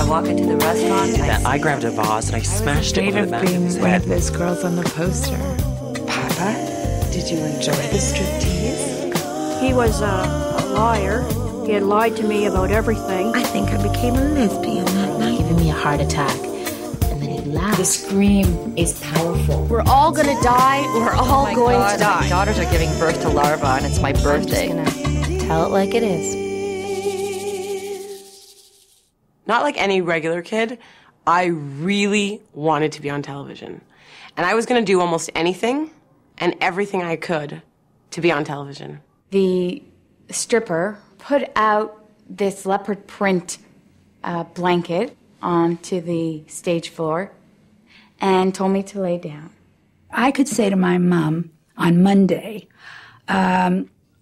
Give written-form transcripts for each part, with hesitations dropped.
walk into the restaurant. I grabbed a vase and I smashed it over the back of his one head. of those girls on the poster. Papa, did you enjoy the striptease? He was a liar. He had lied to me about everything. I think I became a lesbian that night. Giving me a heart attack. And then he laughed. The scream is powerful. We're all gonna die. We're all going to die. My daughters are giving birth to larvae, and it's my birthday. I'm just gonna tell it like it is. Not like any regular kid, I really wanted to be on television. And I was going to do almost anything and everything I could to be on television. The stripper put out this leopard print blanket onto the stage floor and told me to lay down. I could say to my mom on Monday,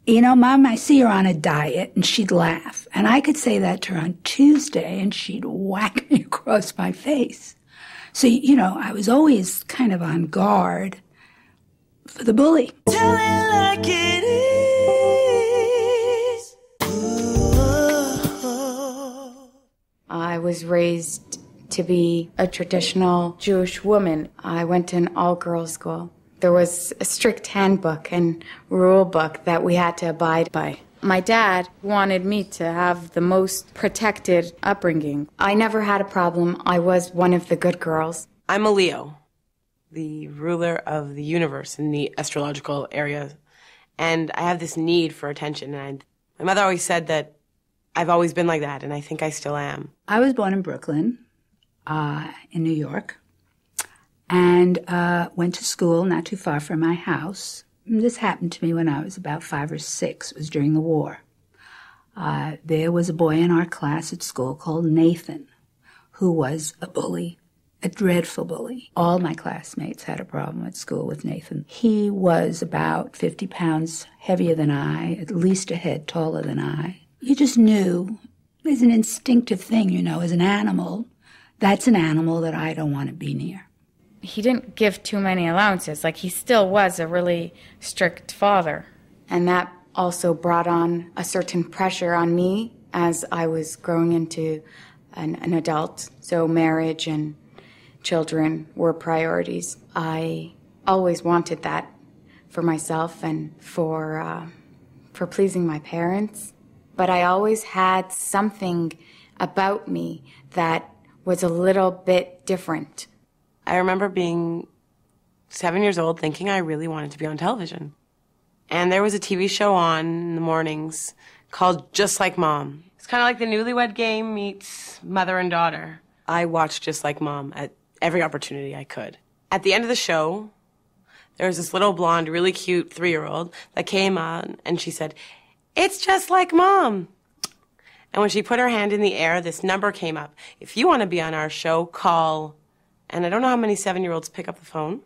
you know, Mom, I see you're on a diet, and she'd laugh. And I could say that to her on Tuesday, and she'd whack me across my face. So, you know, I was always kind of on guard for the bully. Tell it like it is. I was raised to be a traditional Jewish woman. I went to an all-girls school. There was a strict handbook and rule book that we had to abide by. My dad wanted me to have the most protected upbringing. I never had a problem. I was one of the good girls. I'm a Leo, the ruler of the universe in the astrological area. And I have this need for attention. And my mother always said that I've always been like that, and I think I still am. I was born in Brooklyn, in New York. And went to school not too far from my house. This happened to me when I was about 5 or 6. It was during the war. There was a boy in our class at school called Nathan, who was a bully, a dreadful bully. All my classmates had a problem at school with Nathan. He was about 50 pounds heavier than I, at least a head taller than I. You just knew, there's an instinctive thing, you know, as an animal, that's an animal that I don't want to be near. He didn't give too many allowances. Like, he still was a really strict father. And that also brought on a certain pressure on me as I was growing into an adult. So marriage and children were priorities. I always wanted that for myself and for pleasing my parents. But I always had something about me that was a little bit different. I remember being 7 years old thinking I really wanted to be on television. And there was a TV show on in the mornings called Just Like Mom. It's kind of like the Newlywed Game meets mother and daughter. I watched Just Like Mom at every opportunity I could. At the end of the show, there was this little blonde, really cute 3-year-old that came on and she said, "It's just like Mom." And when she put her hand in the air, this number came up. If you want to be on our show, call... And I don't know how many 7-year-olds pick up the phone,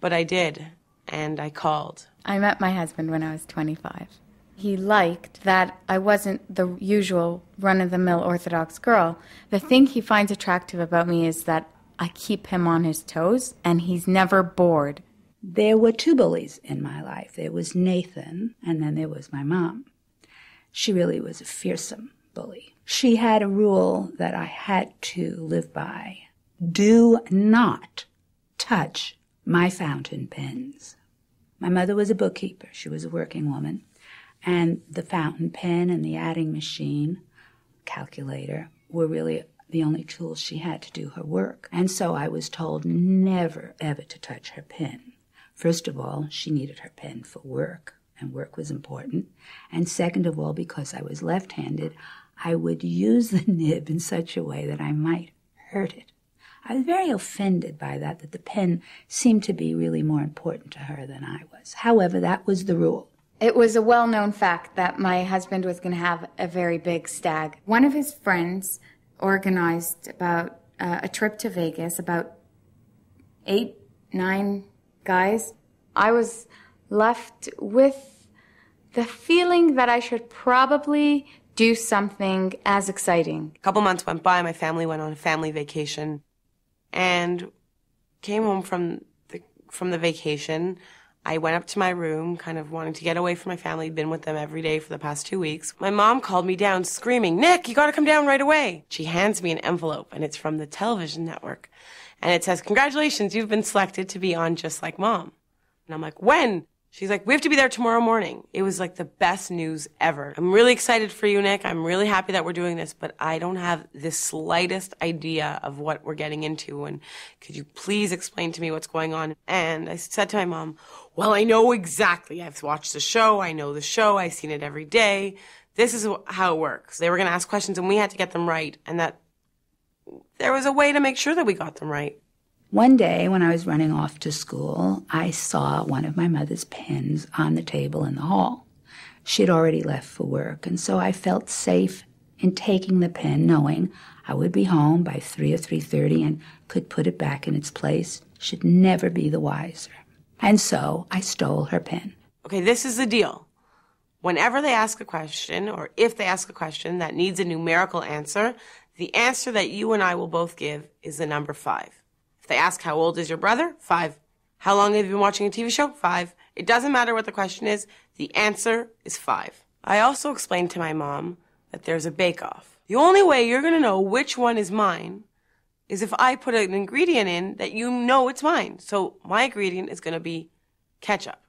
but I did, and I called. I met my husband when I was 25. He liked that I wasn't the usual run-of-the-mill Orthodox girl. The thing he finds attractive about me is that I keep him on his toes, and he's never bored. There were 2 bullies in my life. There was Nathan, and then there was my mom. She really was a fearsome bully. She had a rule that I had to live by. Do not touch my fountain pens. My mother was a bookkeeper. She was a working woman. And the fountain pen and the adding machine, calculator, were really the only tools she had to do her work. And so I was told never, ever to touch her pen. First of all, she needed her pen for work, and work was important. And second of all, because I was left-handed, I would use the nib in such a way that I might hurt it. I was very offended by that the pen seemed to be really more important to her than I was. However, that was the rule. It was a well-known fact that my husband was going to have a very big stag. One of his friends organized about a trip to Vegas, about 8, 9 guys. I was left with the feeling that I should probably do something as exciting. A couple months went by, my family went on a family vacation. And came home from the vacation. I went up to my room, kind of wanting to get away from my family. Been with them every day for the past 2 weeks. My mom called me down screaming, "Nick, you gotta come down right away." She hands me an envelope, and it's from the television network. And it says, "Congratulations, you've been selected to be on Just Like Mom." And I'm like, "When?" She's like, "We have to be there tomorrow morning." It was like the best news ever. I'm really excited for you, Nick. I'm really happy that we're doing this, but I don't have the slightest idea of what we're getting into. And could you please explain to me what's going on? And I said to my mom, "Well, I know exactly. I've watched the show. I know the show. I've seen it every day. This is how it works." They were going to ask questions and we had to get them right. And that there was a way to make sure that we got them right. One day when I was running off to school, I saw one of my mother's pens on the table in the hall. She had already left for work, and so I felt safe in taking the pen, knowing I would be home by 3 or 3:30 and could put it back in its place. Should never be the wiser. And so I stole her pen. Okay, this is the deal. Whenever they ask a question, or if they ask a question that needs a numerical answer, the answer that you and I will both give is the number 5. They ask, "How old is your brother?" 5. "How long have you been watching a TV show?" 5. It doesn't matter what the question is. The answer is 5. I also explained to my mom that there's a bake-off. The only way you're going to know which one is mine is if I put an ingredient in that you know it's mine. So my ingredient is going to be ketchup.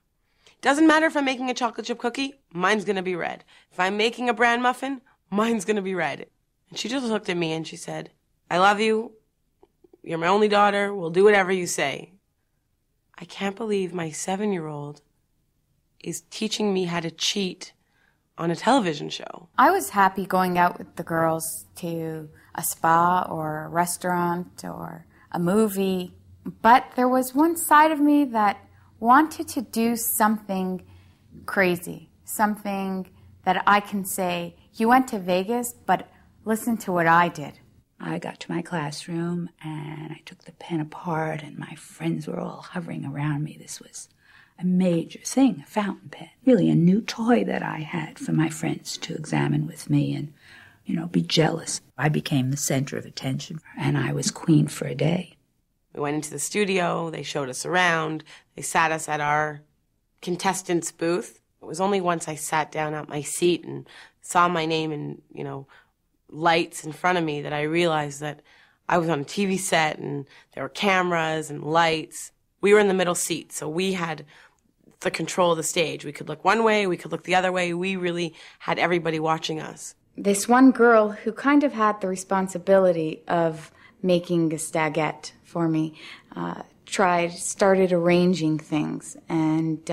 Doesn't matter if I'm making a chocolate chip cookie, mine's going to be red. If I'm making a bran muffin, mine's going to be red. And she just looked at me and she said, "I love you. You're my only daughter. We'll do whatever you say." I can't believe my 7-year-old is teaching me how to cheat on a television show. I was happy going out with the girls to a spa or a restaurant or a movie, but there was one side of me that wanted to do something crazy, something that I can say, "You went to Vegas, but listen to what I did." I got to my classroom and I took the pen apart and my friends were all hovering around me. This was a major thing, a fountain pen. Really a new toy that I had for my friends to examine with me and, be jealous. I became the center of attention and I was queen for a day. We went into the studio, they showed us around, they sat us at our contestants' booth. It was only once I sat down at my seat and saw my name and, lights in front of me that I realized that I was on a TV set and there were cameras and lights. We were in the middle seat, so we had the control of the stage. We could look one way, we could look the other way. We really had everybody watching us. This one girl who kind of had the responsibility of making a stagette for me started arranging things and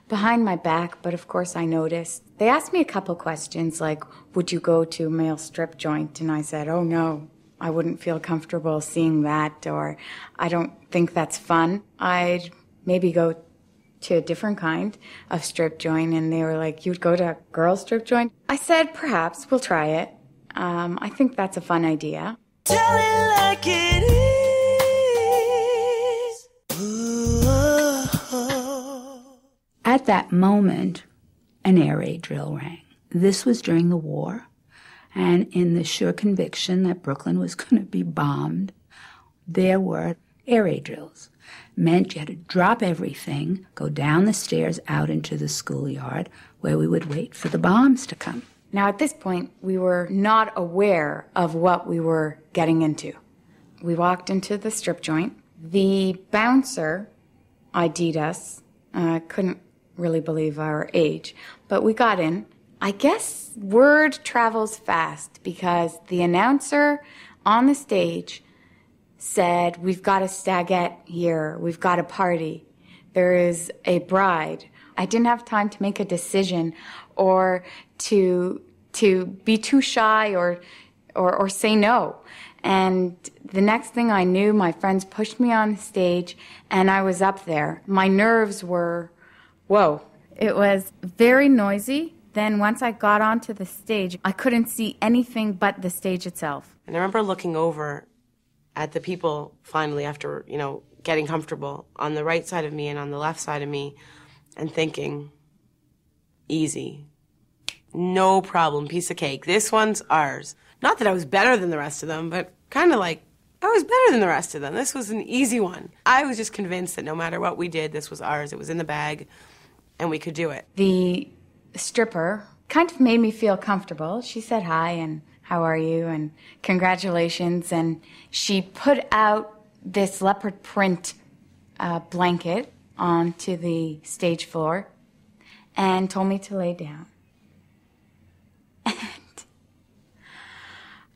behind my back, but of course I noticed. They asked me a couple questions like, "Would you go to a male strip joint?" And I said, "Oh no, I wouldn't feel comfortable seeing that," or "I don't think that's fun. I'd maybe go to a different kind of strip joint." And they were like, "You'd go to a girl strip joint?" I said, "Perhaps, we'll try it. I think that's a fun idea." Tell it like it is. At that moment, an air raid drill rang. This was during the war, and in the sure conviction that Brooklyn was going to be bombed, there were air raid drills. Meant you had to drop everything, go down the stairs out into the schoolyard, where we would wait for the bombs to come. Now, at this point, we were not aware of what we were getting into. We walked into the strip joint. The bouncer ID'd us. Couldn't really believe our age, but we got in. I guess word travels fast because the announcer on the stage said, "We've got a stagette here. We've got a party. There is a bride." I didn't have time to make a decision or to be too shy or say no. And the next thing I knew, my friends pushed me on the stage and I was up there. My nerves were, whoa. It was very noisy. Then once I got onto the stage, I couldn't see anything but the stage itself. And I remember looking over at the people finally after, getting comfortable on the right side of me and on the left side of me and thinking, easy. No problem, piece of cake. This one's ours. Not that I was better than the rest of them, but kind of like, I was better than the rest of them. This was an easy one. I was just convinced that no matter what we did, this was ours. It was in the bag, and we could do it. The stripper kind of made me feel comfortable. She said hi and how are you and congratulations. And she put out this leopard print blanket onto the stage floor and told me to lay down. And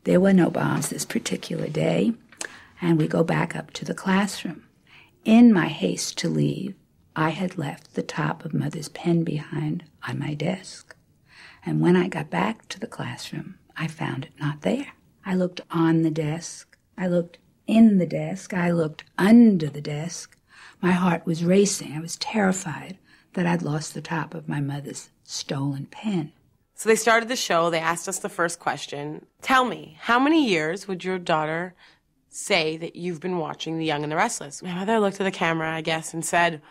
there were no bombs this particular day, and we go back up to the classroom. In my haste to leave, I had left the top of Mother's pen behind on my desk. And when I got back to the classroom, I found it not there. I looked on the desk. I looked in the desk. I looked under the desk. My heart was racing. I was terrified that I'd lost the top of my mother's stolen pen. So they started the show. They asked us the first question. Tell me, how many years would your daughter say that you've been watching The Young and the Restless? My mother looked at the camera, I guess, and said,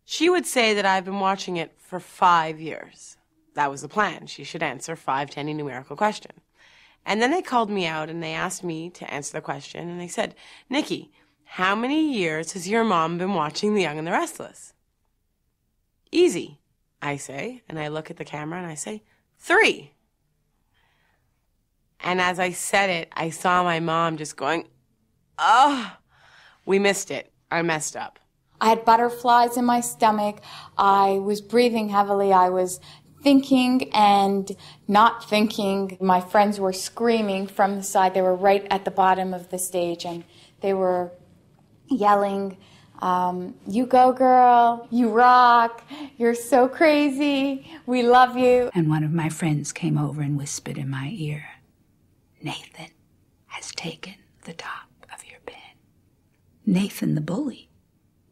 she would say that I've been watching it for 5 years. That was the plan. She should answer 5 to any numerical question. And then they called me out and they asked me to answer the question. And they said, Nikki, how many years has your mom been watching The Young and the Restless? Easy, I say. And I look at the camera and I say, 3. And as I said it, I saw my mom just going, oh, we missed it. I messed up. I had butterflies in my stomach. I was breathing heavily. I was thinking and not thinking. My friends were screaming from the side. They were right at the bottom of the stage, and they were yelling, you go, girl. You rock. You're so crazy. We love you. And one of my friends came over and whispered in my ear, Nathan has taken the top of your pen. Nathan the bully.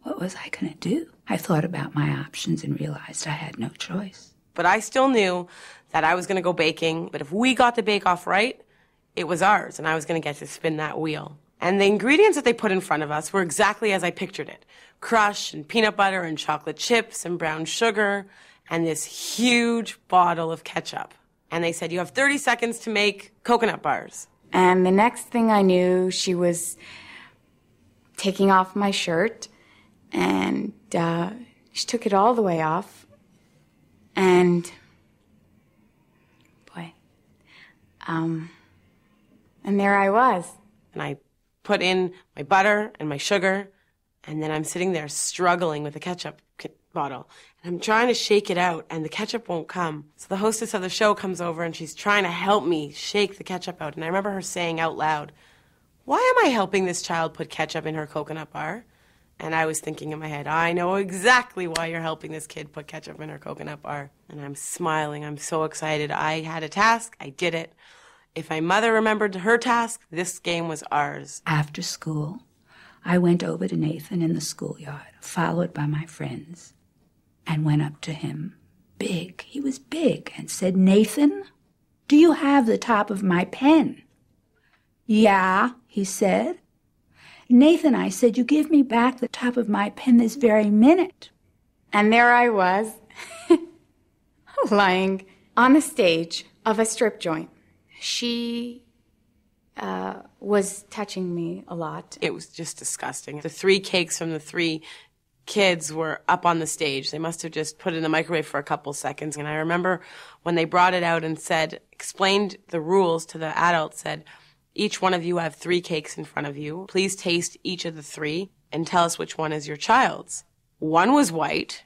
What was I going to do? I thought about my options and realized I had no choice. But I still knew that I was going to go baking. But if we got the bake-off right, it was ours, and I was going to get to spin that wheel. And the ingredients that they put in front of us were exactly as I pictured it. Crush and peanut butter and chocolate chips and brown sugar and this huge bottle of ketchup. And they said, you have 30 seconds to make coconut bars. And the next thing I knew, she was taking off my shirt, and she took it all the way off. And, boy, and there I was. And I put in my butter and my sugar, and then I'm sitting there struggling with the ketchup bottle. And I'm trying to shake it out, and the ketchup won't come. So the hostess of the show comes over, and she's trying to help me shake the ketchup out. And I remember her saying out loud, why am I helping this child put ketchup in her coconut bar? And I was thinking in my head, I know exactly why you're helping this kid put ketchup in her coconut bar. And I'm smiling. I'm so excited. I had a task. I did it. If my mother remembered her task, this game was ours. After school, I went over to Nathan in the schoolyard, followed by my friends, and went up to him, big, he was big, and said, Nathan, do you have the top of my pen? Yeah, he said. Nathan, I said, you give me back the top of my pen this very minute. And there I was, lying on the stage of a strip joint. She was touching me a lot. It was just disgusting. The 3 cakes from the 3 kids were up on the stage. They must have just put it in the microwave for a couple seconds. And I remember when they brought it out and said, explained the rules to the adults, said, each one of you have 3 cakes in front of you. Please taste each of the 3 and tell us which one is your child's. 1 was white,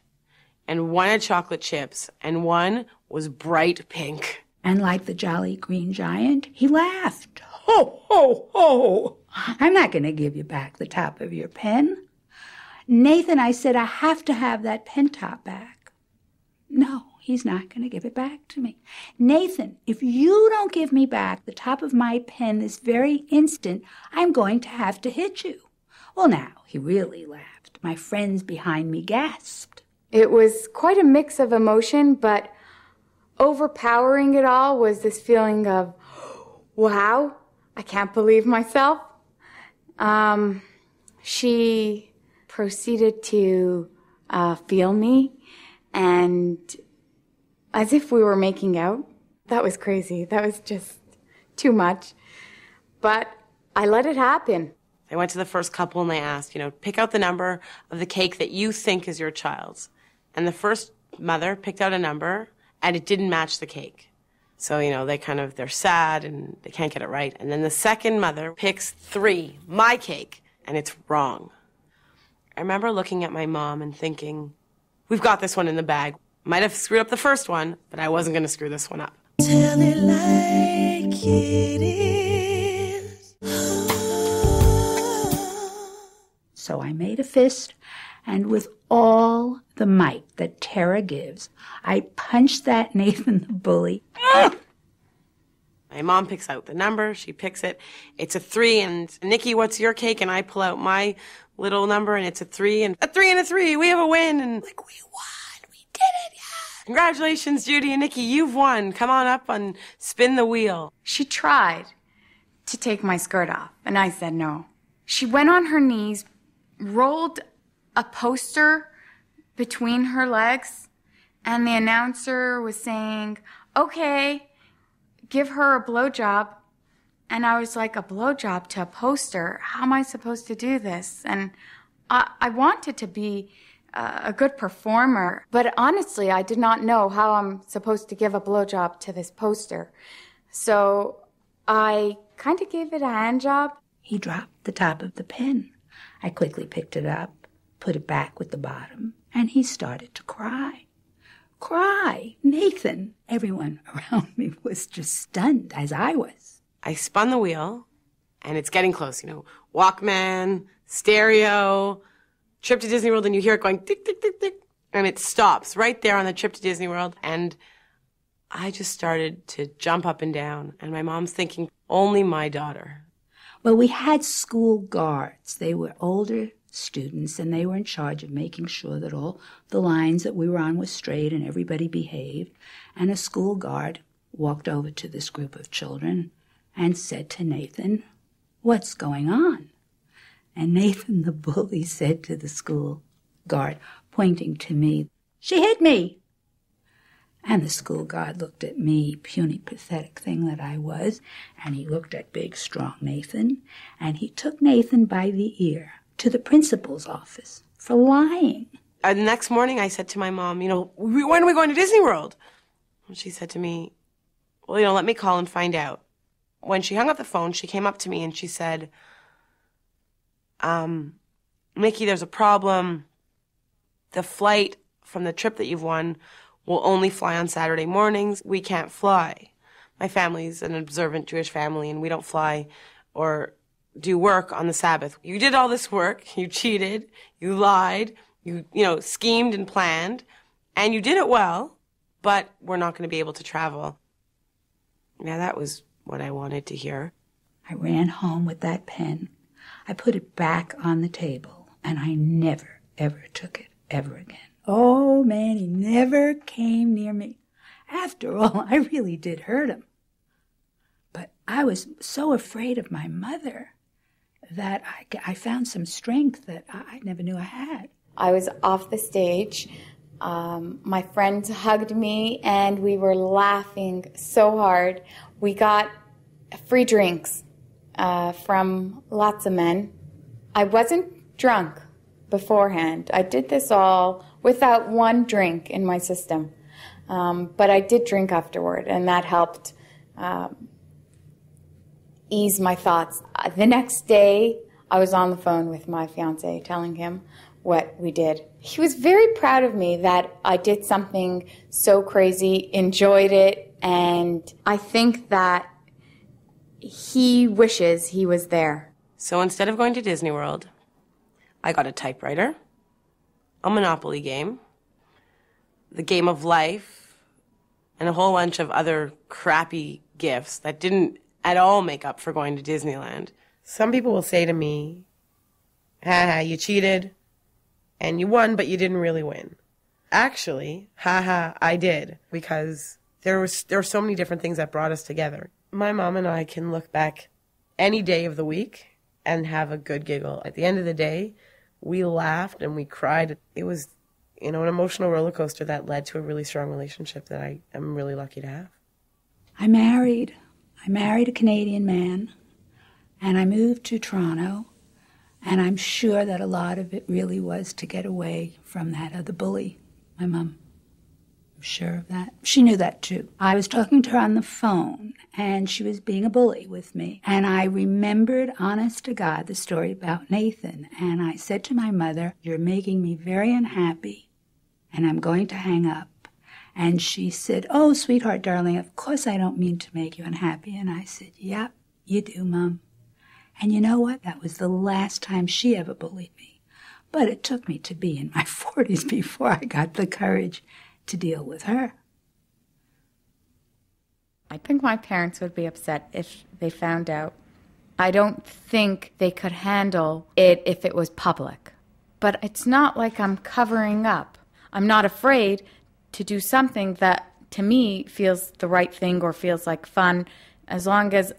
and 1 had chocolate chips, and 1 was bright pink. And like the Jolly Green Giant, he laughed. Ho, ho, ho! I'm not going to give you back the top of your pen. Nathan, I said, I have to have that pen top back. No, he's not going to give it back to me. Nathan, if you don't give me back the top of my pen this very instant, I'm going to have to hit you. Well, now, he really laughed. My friends behind me gasped. It was quite a mix of emotion, but overpowering it all was this feeling of, wow, I can't believe myself. She proceeded to feel me, and as if we were making out. That was crazy. That was just too much. But I let it happen. They went to the first couple and they asked, pick out the number of the cake that you think is your child's. And the first mother picked out a number and it didn't match the cake. So, they're sad and they can't get it right. And then the second mother picks 3, my cake, and it's wrong. I remember looking at my mom and thinking, we've got this one in the bag. Might have screwed up the first one, but I wasn't going to screw this one up. Tell it like it is. So I made a fist, and with all the might that terror gives, I punched that Nathan the bully. My mom picks out the number. She picks it. It's a 3. And Nikki, what's your cake? And I pull out my little number, and it's a 3. And a 3 and a 3. We have a win. And we won. We did it. Yeah. Congratulations, Judy and Nikki. You've won. Come on up and spin the wheel. She tried to take my skirt off, and I said no. She went on her knees, rolled a poster between her legs, and the announcer was saying, okay, give her a blowjob. And I was like, a blowjob to a poster? How am I supposed to do this? And I wanted to be a good performer, but honestly, I did not know how I'm supposed to give a blowjob to this poster. So I kind of gave it a hand job. He dropped the top of the pen. I quickly picked it up, put it back with the bottom, and he started to cry. Cry! Nathan! Everyone around me was just stunned, as I was. I spun the wheel, and it's getting close, Walkman, stereo, trip to Disney World, and you hear it going tick, tick, tick, tick, and it stops right there on the trip to Disney World, and I just started to jump up and down, and my mom's thinking, only my daughter. Well, we had school guards. They were older students, and they were in charge of making sure that all the lines that we were on were straight and everybody behaved. And a school guard walked over to this group of children and said to Nathan, what's going on? And Nathan the bully said to the school guard, pointing to me, she hit me. And the school guard looked at me, puny, pathetic thing that I was, and he looked at big, strong Nathan, and he took Nathan by the ear to the principal's office for lying. The next morning, I said to my mom, when are we going to Disney World? And she said to me, well, let me call and find out. When she hung up the phone, she came up to me and she said, Nikki, there's a problem. The flight from the trip that you've won will only fly on Saturday mornings. We can't fly. My family's an observant Jewish family, and we don't fly or do work on the Sabbath. You did all this work. You cheated. You lied. You schemed and planned. And you did it well, but we're not going to be able to travel. Yeah, that was what I wanted to hear. I ran home with that pen. I put it back on the table, and I never, ever took it ever again. Oh, man, he never came near me. After all, I really did hurt him. But I was so afraid of my mother that I found some strength that I never knew I had. I was off the stage. My friends hugged me, and we were laughing so hard. We got free drinks from lots of men. I wasn't drunk beforehand. I did this all without one drink in my system. But I did drink afterward, and that helped ease my thoughts. The next day, I was on the phone with my fiancé telling him what we did. He was very proud of me that I did something so crazy, enjoyed it, and I think that he wishes he was there. So instead of going to Disney World, I got a typewriter, a Monopoly game, the game of life, and a whole bunch of other crappy gifts that didn't at all make up for going to Disneyland. Some people will say to me, haha, you cheated, and you won, but you didn't really win. Actually, haha, I did, because there were so many different things that brought us together. My mom and I can look back any day of the week and have a good giggle. At the end of the day, we laughed and we cried. It was, an emotional roller coaster that led to a really strong relationship that I am really lucky to have. I married a Canadian man, and I moved to Toronto, And I'm sure that a lot of it really was to get away from that other bully, my mom. I'm sure of that. She knew that too. I was talking to her on the phone, and she was being a bully with me. And I remembered, honest to God, the story about Nathan. And I said to my mother, "You're making me very unhappy, and I'm going to hang up." And she said, "Oh, sweetheart, darling, of course I don't mean to make you unhappy." And I said, "Yep, you do, Mom." And you know what? That was the last time she ever bullied me. But it took me to be in my 40s before I got the courage to deal with her. I think my parents would be upset if they found out. I don't think they could handle it if it was public. But it's not like I'm covering up. I'm not afraid to do something that, to me, feels the right thing or feels like fun, as long as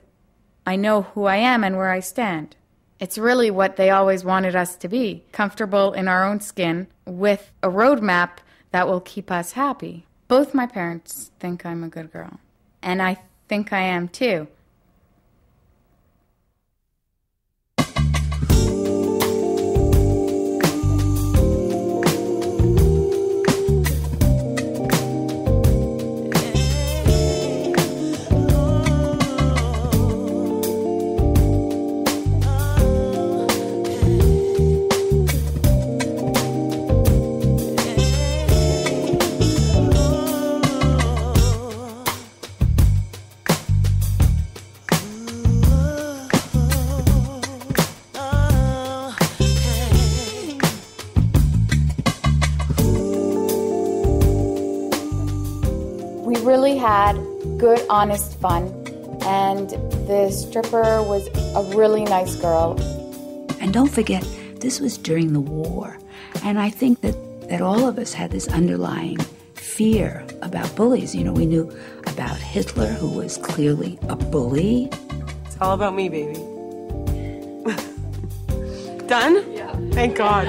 I know who I am and where I stand. It's really what they always wanted us to be, comfortable in our own skin with a roadmap that will keep us happy. Both my parents think I'm a good girl, and I think I am too. Really had good, honest fun, and the stripper was a really nice girl. And don't forget, this was during the war, and I think that all of us had this underlying fear about bullies. You know, we knew about Hitler, who was clearly a bully. It's all about me, baby. Done? Yeah. Thank God.